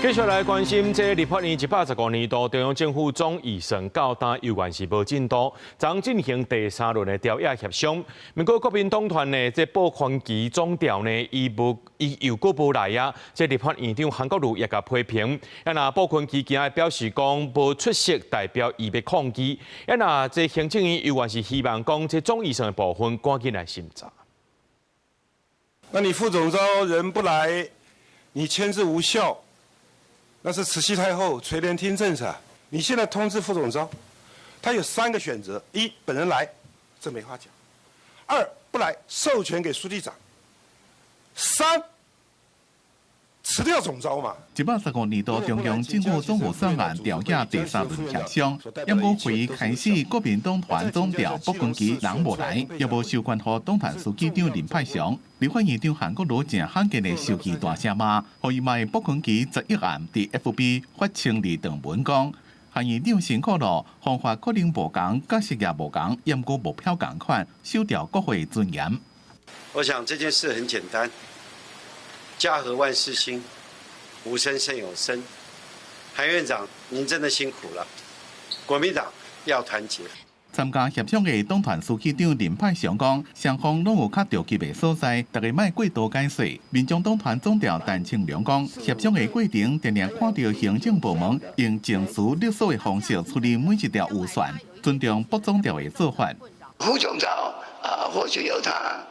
繼續來關心這立法院115年度中央政府總預算到今依然是無進度，將進行第3輪的調野協商。不過國民黨團呢，這保寬期總調呢，伊又閣無來啊。這立法院長韓國瑜也甲批評，那保寬期今日表示講無出席，代表伊要抗議。那這行政院依然是希望講這總預算的部分趕緊來審查。那你副總召人不來，你簽字無效。那是慈禧太后垂簾聽政策。你現在通知副總召，他有3個選擇：一，本人來，這沒話講；二，不來，授權給書記長；三，辭掉總召嘛。115年度中央政府總預算案調野第3輪協商，也無會議開始，國民黨團總調保寬期人無來，也無授權予黨團書記長林派祥。立法院長韓國瑜正罕見的受氣大聲罵，予伊賣保寬期11案佇 FB 發清理長文講，韓院長辛苦了，方法可能無同，角色也無同，也毋過目標同款，傷掉國會尊嚴。我想這件事很簡單，家和萬事興，無聲勝有聲。韓院長，您真的辛苦了，國民黨要團結。參加協商的黨團書記長林派祥講，雙方攏有較着急的所在，大家莫過度解釋。民眾黨團總調陳慶良講，協商的過程常常看到行政部門用情緒勒索的方式處理每一條預算，尊重部總調的做法。副總召或許有他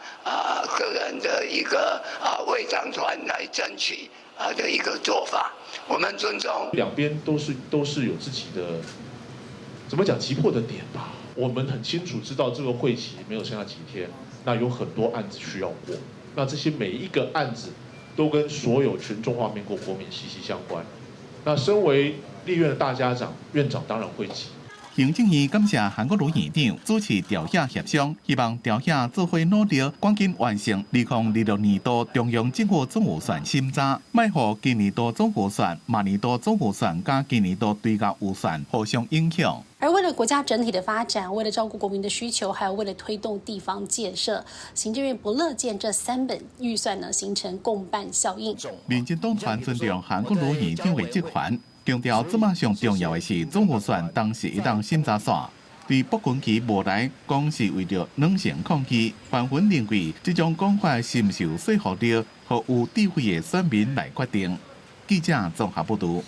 個人的一個為黨團來爭取的一個做法，我們尊重。兩邊都是有自己的怎麼講急迫的點吧。我們很清楚知道這個會期沒有剩下幾天，那有很多案子需要過，那這些每一個案子都跟所有全中華民國國民息息相關。那身為立院的大家長，院長當然會急。行政院感謝韓國瑜院長主持調野協商，希望調野做伙努力，趕緊完成2026年度中央政府總預算審查，莫讓今年度總預算、明年度總預算加今年度追加預算互相影響。而為了國家整體的發展，為了照顧國民的需求，還有為了推動地方建設，行政院不樂見這3本預算呢形成共辦效應。民進黨團尊重韓國瑜院長的職權。強調，這馬上重要的是總預算當時一檔審查線，對保寬期無來，講是為了兩性抗議。泛粉認為，這種講法是唔受說服力，和有智慧的選民來決定。記者綜合報道。